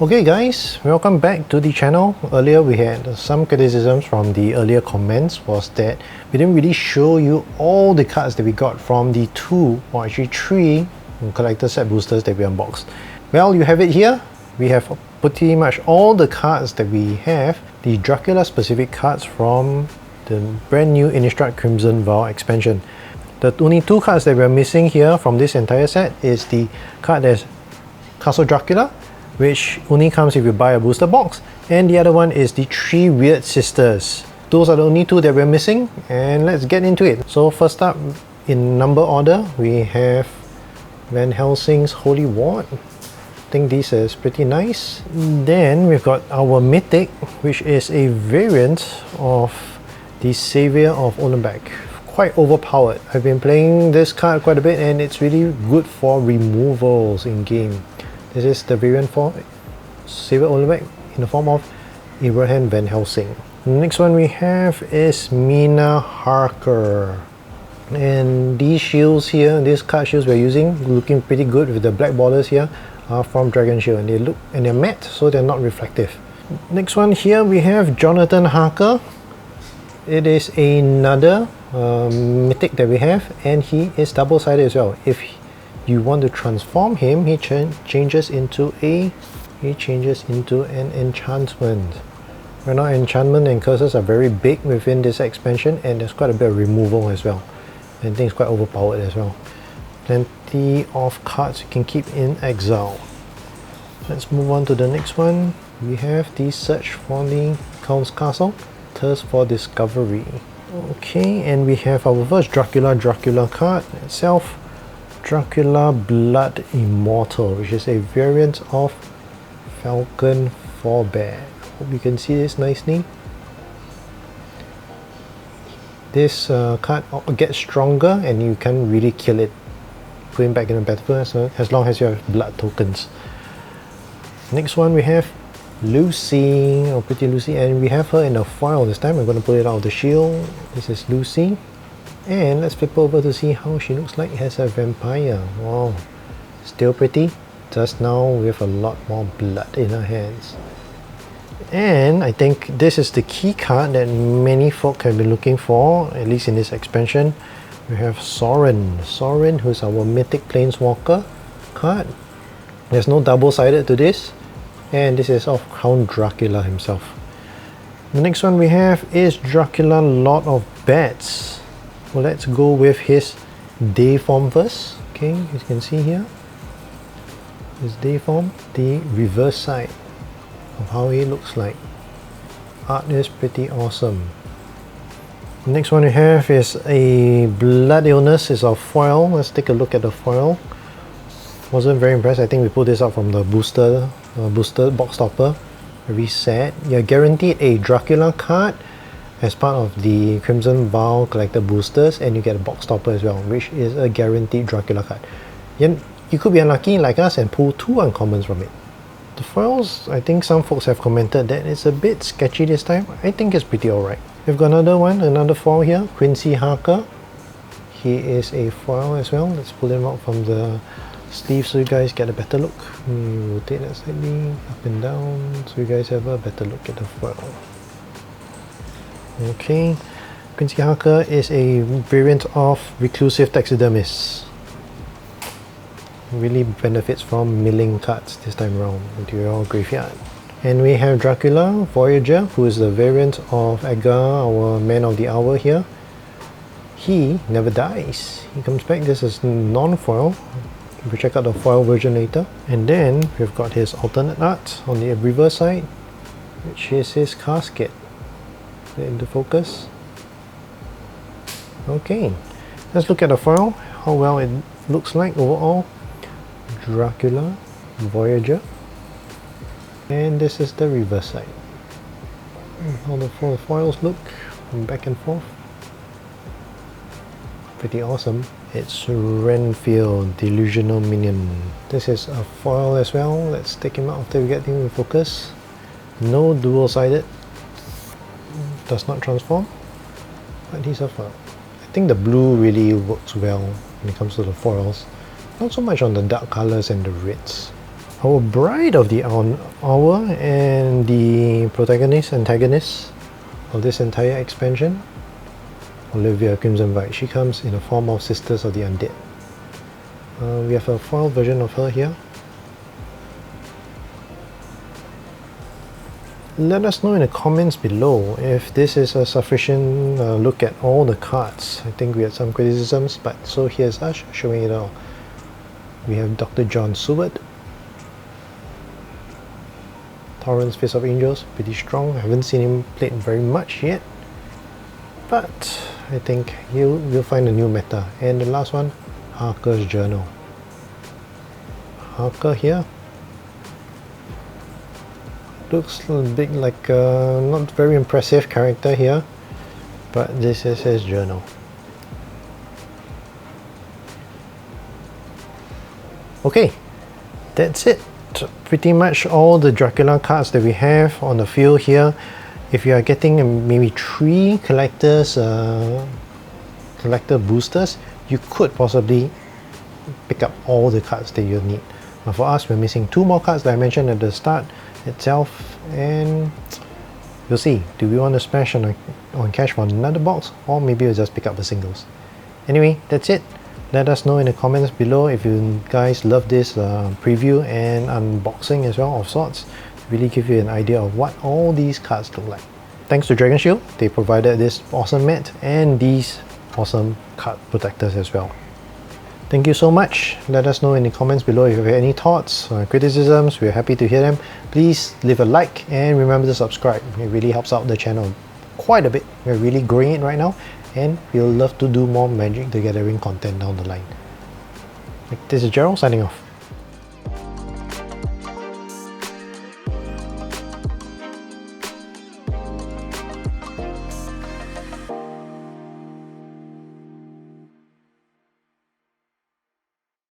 Okay guys, welcome back to the channel. Earlier we had some criticisms from the earlier comments was that we didn't really show you all the cards that we got from the 2 or actually 3 collector set boosters that we unboxed. Well, you have it here. We have pretty much all the cards that we have, the Dracula specific cards from the brand new Innistrad Crimson Vow expansion. The only 2 cards that we're missing here from this entire set is the card that's Castle Dracula, which only comes if you buy a booster box, and the other one is the 3 Weird Sisters. Those are the only 2 that we're missing, and let's get into it. So first up, in number order, we have Van Helsing's Holy Ward. I think this is pretty nice. Then we've got our Mythic, which is a variant of the Savior of Oldenburg. Quite overpowered. I've been playing this card quite a bit and it's really good for removals in game. This is the variant for Savior Oldenburg in the form of Abraham Van Helsing. The next one we have is Mina Harker. And these shields here, these card shields we're using, looking pretty good with the black borders here, are from Dragon Shield, and they're matte, so they're not reflective. Next one here we have Jonathan Harker. It is another mythic that we have, and he is double-sided as well. If you want to transform him, he changes into an enchantment. Right now, enchantment and curses are very big within this expansion, and there's quite a bit of removal as well. And I think it's quite overpowered as well. Plenty of cards you can keep in exile. Let's move on to the next one. We have the Search for the Count's Castle, Thirst for Discovery. Okay, and we have our first Dracula card itself, Dracula Blood Immortal, which is a variant of Falcon Forebear. Hope you can see this nicely. This card gets stronger and you can't really kill it, put him back in the battlefield as long as you have blood tokens. Next one we have Lucy, or Pretty Lucy, and we have her in a foil this time. I'm going to pull it out of the shield. This is Lucy. And let's flip over to see how she looks like as a vampire. Wow, still pretty, just now with a lot more blood in her hands. And I think this is the key card that many folk have been looking for, at least in this expansion. We have Sauron, who's our Mythic Planeswalker card. There's no double-sided to this. And this is of Count Dracula himself. The next one we have is Dracula Lord of Bats. Well, let's go with his day form first. Okay, as you can see here, his day form, the reverse side of how he looks like. Art is pretty awesome. The next one we have is a Blood Illness. It's a foil. Let's take a look at the foil. Wasn't very impressed. I think we pulled this out from the booster box topper. Very sad. You're guaranteed a Dracula card as part of the Crimson Vow collector boosters, and you get a box topper as well, which is a guaranteed Dracula card. You could be unlucky like us and pull 2 uncommons from it. The foils, I think some folks have commented that it's a bit sketchy this time. I think it's pretty alright. We've got another foil here, Quincy Harker. He is a foil as well. Let's pull him out from the sleeve so you guys get a better look. Rotate that slightly up and down so you guys have a better look at the foil. Okay, Quincy Harker is a variant of Reclusive Taxidermist. Really benefits from milling cards this time around into your graveyard. And we have Dracula Voyager, who is the variant of Edgar, our Man of the Hour here. He never dies. He comes back. This is non-foil. We'll check out the foil version later. And then we've got his alternate art on the reverse side, which is his casket. Put it into focus. Okay, let's look at the foil, how well it looks like overall. Dracula Voyager. And this is the reverse side. How the four foils look from back and forth. Pretty awesome. It's Renfield, Delusional Minion. This is a foil as well. Let's take him out after we get him in focus. No dual-sided. Does not transform, but he's a foil. I think the blue really works well when it comes to the foils. Not so much on the dark colors and the reds. our Bride of the Hour and the protagonist, antagonist of this entire expansion, Olivia Crimson White. She comes in the form of Sisters of the Undead. We have a foil version of her here. Let us know in the comments below if this is a sufficient look at all the cards. I think we had some criticisms, but so here's us showing it all. We have Dr. John Seward, Torrent's Fist of Angels, pretty strong. I haven't seen him played very much yet, but I think you'll find a new meta. And the last one, Harker's Journal. Harker here looks a bit like a not very impressive character here, but this is his journal. Okay, that's it. Pretty much all the Dracula cards that we have on the field here. If you are getting maybe 3 collectors collector boosters, you could possibly pick up all the cards that you need. But for us, we're missing 2 more cards that I mentioned at the start itself, and we'll see. Do we want to smash on cash for another box, or maybe we'll just pick up the singles? Anyway, that's it. Let us know in the comments below if you guys love this preview and unboxing as well of sorts. Really give you an idea of what all these cards look like. Thanks to Dragon Shield, they provided this awesome mat and these awesome card protectors as well. Thank you so much. Let us know in the comments below if you have any thoughts or criticisms. We're happy to hear them. Please leave a like and remember to subscribe. It really helps out the channel quite a bit. We're really growing it right now, and we'll love to do more Magic the Gathering content down the line. This is Gerald signing off.